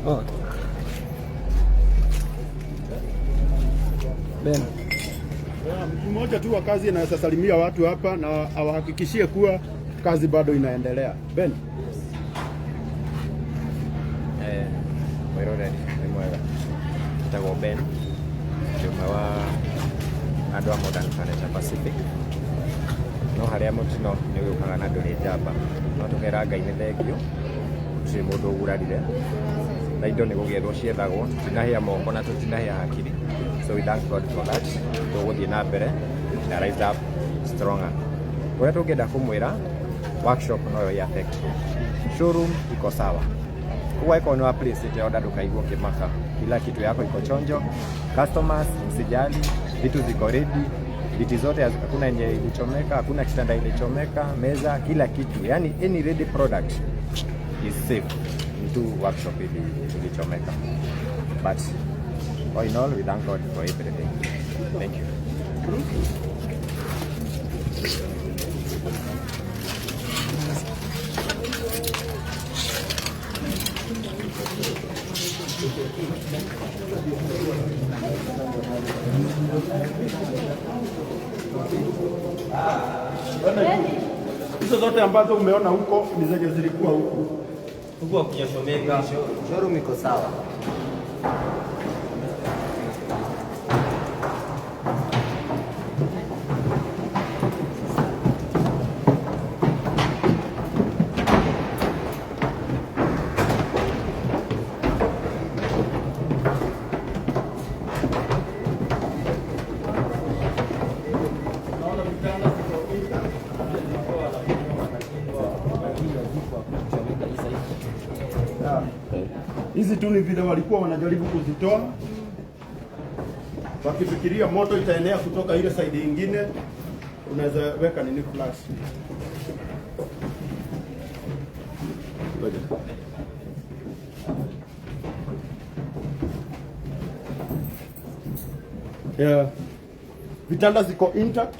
Oh. Ben. Mtu mmoja tu wa kazi anaweza salimia watu hapa na awahakikishie kuwa kazi bado inaendelea. Ben. Mwirore ni mwega. Tago Ben. Juma wa andũ a Modern Furniture Pacific. No harĩa mũtino nĩ ũgĩũkaga na ndũrĩ njamba. No tũgera Ngai nĩ thengio. Tũtirĩ mũndũ ũgurarire. Na indo nĩ gũgĩethwo ciethagwo. Tũtinahĩa moko na tũtinahĩa hakiri. So we thank God for that. Tũgũthiĩ na mbere na rise up stronger. Ũrĩa tũngĩenda kũmwĩra workshop no ya affect. Showroom iko sawa. Kwa iko ni wa place ite order ndũkaigwo kĩmaka. Kila kitu yako iko chonjo. Customers msijali, vitu ziko ready. Viti zote hakuna yenye ilichomeka, hakuna kitanda ilichomeka, meza, kila kitu. Yani any ready product is safe. Into workshop ilichomeka. But all in all, we thank God for everything. Thank you. Hizo zote ambazo umeona huko ni zenye zilikuwa huko. Huko kujashomeka. Showroom iko sawa. Hizi tu ni vile walikuwa wanajaribu kuzitoa wakifikiria moto itaenea kutoka ile side nyingine, unaweza weka nini flash. Yeah. Vitanda ziko intact.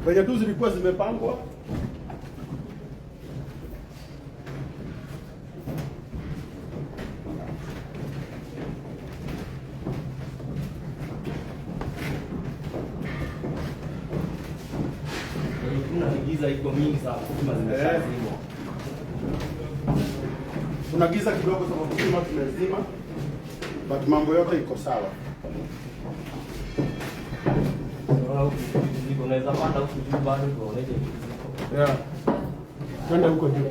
Kwenye tu zilikuwa zimepangwa. Giza iko mingi sana, stima zimeshazimwa. Kuna giza kidogo sababu stima tumezima, but mambo yote iko sawa. Unaweza panda huku juu bado tuoneje? Yeah. Twende huko juu.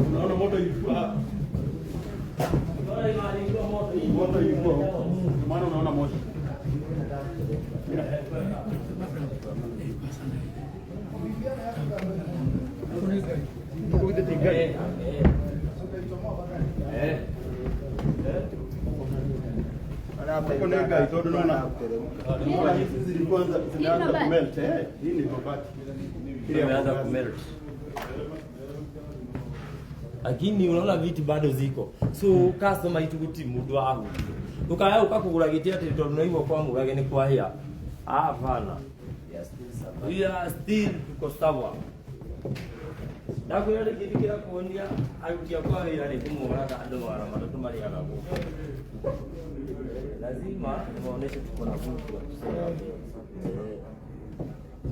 Unaona moto ilikuwa hapa. Moto ilikuwa huko. Maana unaona moto. Kuna itodo naona. Hizi zilikuwa zinaanza kumelt. Hii ni mabati. Imeanza kumelt. Lakini unaona viti bado ziko. So customer ituguti mundu wahu. Ukaya ukakugura giti ati tondu no igwo kwa mugage ni kwa hia. Hapana. We are still tuko sawa. Ndakwira giti kira kuonia arutia kwa wira ni kumugura ka andu mara matatu mari agago. Lazima muoneshe tuko na nguvu.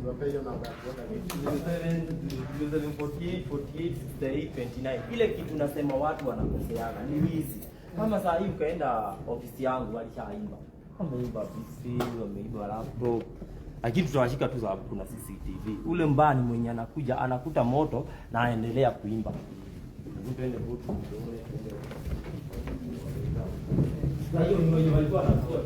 0748486829. Ile kitu nasema watu wanakoseana ni wizi. Kama saa hii ukaenda ofisi yangu walishaimba. Wameiba PC, wameiba laptop. Lakini tutawashika tu sababu kuna CCTV. Ule mbani mwenye anakuta moto na aendelea kuimba. Twende butu. Na hiyo ni wenye walikuwa wanatoa.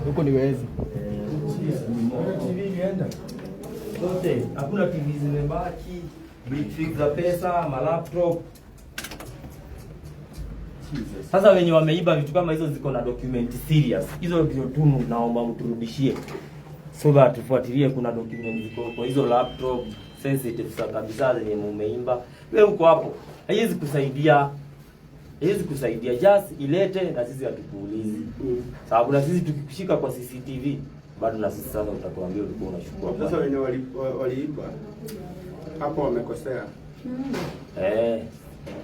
Huko ni wezi. Zote hakuna TV zimebaki, bitfix za pesa, malaptop. Sasa wenye wameiba vitu kama hizo ziko na document serious. Hizo ndio tu naomba mturudishie. So that tufuatilie kuna document ziko kwa hizo laptop sensitive sana kabisa zenye mumeimba. Wewe uko hapo. Haiwezi kusaidia just ilete na sisi hatukuulizi. Sababu na sisi tukikushika kwa CCTV bado na sisi sasa utakuambia ulikuwa unachukua. Sasa wenye waliiba hapo wamekosea.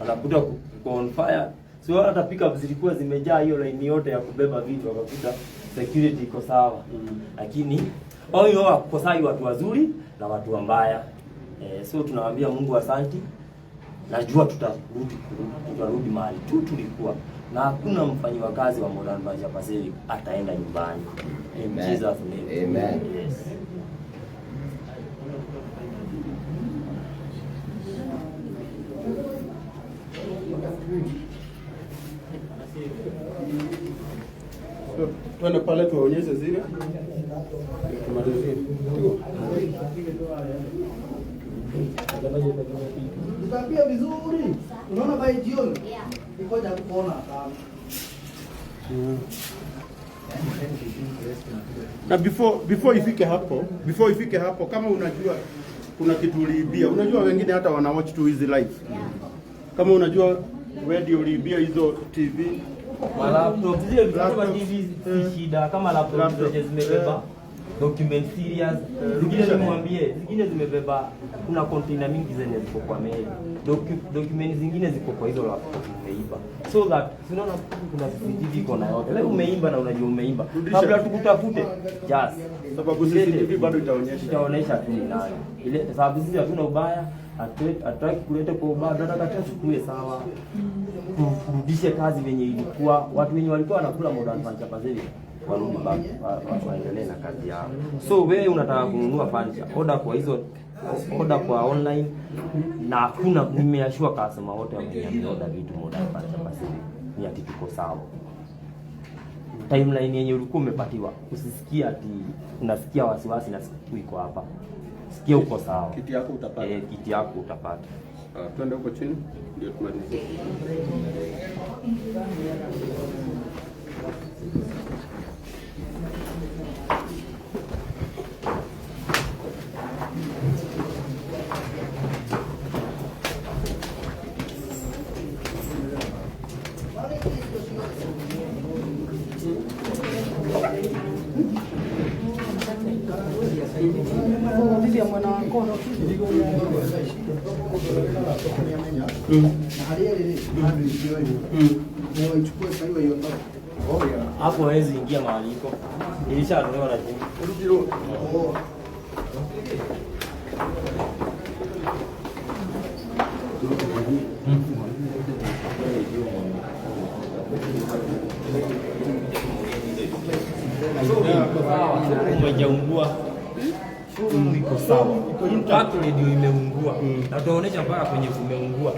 Anakuta on fire. Sio hata pickup zilikuwa zimejaa hiyo line yote ya kubeba vitu wakakuta security iko sawa. Lakini hiyo wakosai watu wazuri na watu wambaya. So tunawaambia Mungu asante. Najua tutarudi mahali tu tulikuwa na hakuna mfanyiwa kazi wa Modern Bank Pacific ataenda nyumbani. Amen. Jesus name. Amen. Yes. So, tuende pale tuwaonyeshe zile. Tumalizie. Tutapia vizuri. Unaona bai jioni? Ngoja kuona sana. Na before ifike hapo kama unajua kuna kitu uliibia, unajua wengine hata wana watch tu hizi live. Kama unajua wewe ndio uliibia hizo TV, Laptop zile vitu kama TV si shida, kama laptop zote zimebeba document serious. Zingine nimwambie, zingine zimebeba kuna container mingi zenye ziko kwa meli. Document zingine ziko kwa hizo laptop umeiba. So that unaona kuna CCTV iko na yote. Leo umeimba na unajua umeimba. Kabla tukutafute just sababu CCTV bado itaonyesha tu ni nani. Ile sababu sisi hatuna ubaya, hatutaki kuleta kwa ubaya, tunataka tuchukue sawa. Kurudishe kazi venye ilikuwa, watu wenye walikuwa wanakula Modern Bank Pacific warudi baki waendelee na kazi yao. So wewe unataka kununua furniture, order kwa online na hakuna, nimeashua customer wote wameorder vitu Modern Bank Pacific ni ati tuko sawa. Timeline yenye ulikuwa umepatiwa, usisikia ati unasikia wasiwasi na siku iko hapa. Sikia uko sawa. Kiti yako utapata. Kiti yako utapata. Twende huko chini ndio tumalizie. Hapo hawezi ingia mahali iko. Ilishatolewa na timu. Umejaungua. Shuru iko sawa. Mpaka ndio imeungua. Na tunaonyesha mpaka kwenye kumeungua.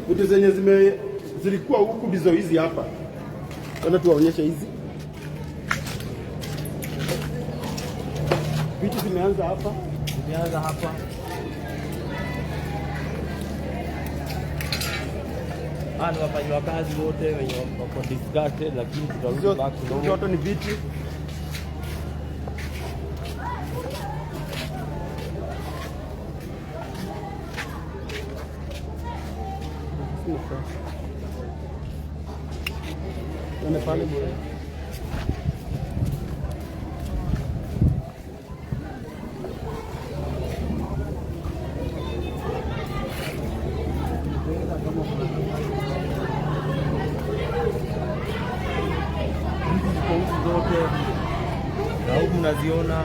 Vitu zenye zilikuwa huku bizo hizi hapa. Tena tuwaonyeshe hizi. Vitu zimeanza hapa. Zimeanza hapa. Ni wafanywa kazi wote wenye wako disgusted, lakini tutarudi back to normal. Zote ni viti. Tuone pale bure. Zote na huku mnaziona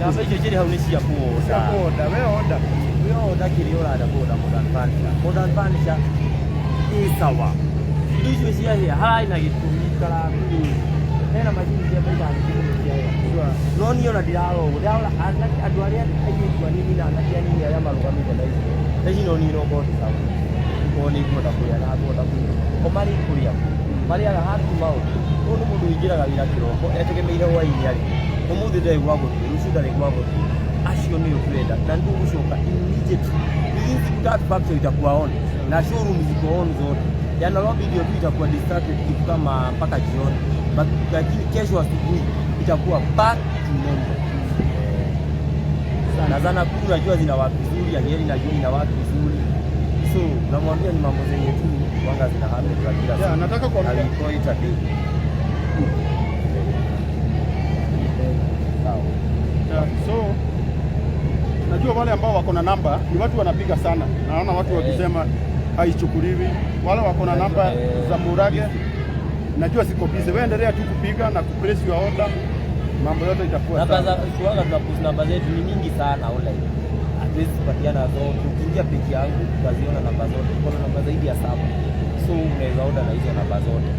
Namba hicho chini haunishi ya kuoda. Wewe oda kiliola da boda modern furniture. Modern furniture ni sawa. Hicho cia hia haina gitumikara. Hena machini cia baita cia hia. No niona ndiraro ndirara andu aria aiyitwa nini na andu nini aria marugamite na icio. Hici no ni robo sawa. Ko ni boda kuya na boda kuya. Ko mari kuria. Mari aga hatu mau. Ko ni mundu ingiraga wira kiroko etegemeire hwaini ari. Umuthi ndai gwako rucio ndari gwako acio ni ukwenda na ndio gushoka immediately hizi that factory itakuwa on na showroom ziko on zote yana leo video tu itakuwa distracted kitu kama mpaka jioni lakini kesho asubuhi itakuwa back to normal sana zana kuu najua zina watu vizuri Anyeri najua ina watu vizuri so namwambia ni mambo zenye tu wanga zina happen kwa kila siku nataka kuambia kwa itabii so najua wale ambao wako na namba ni watu wanapiga sana. Naona watu wakisema haichukuliwi. Wale wako na namba za Murage najua siko busy. Wewe endelea tu kupiga na kupress your order. Mambo yote itakuwa sawa. Namba za kuanga tunapost namba zetu ni mingi sana online. Hatuwezi kupatiana zote. Ukiingia page yangu utaziona namba zote. Kuna namba zaidi ya 7. So unaweza order na hizo namba zote.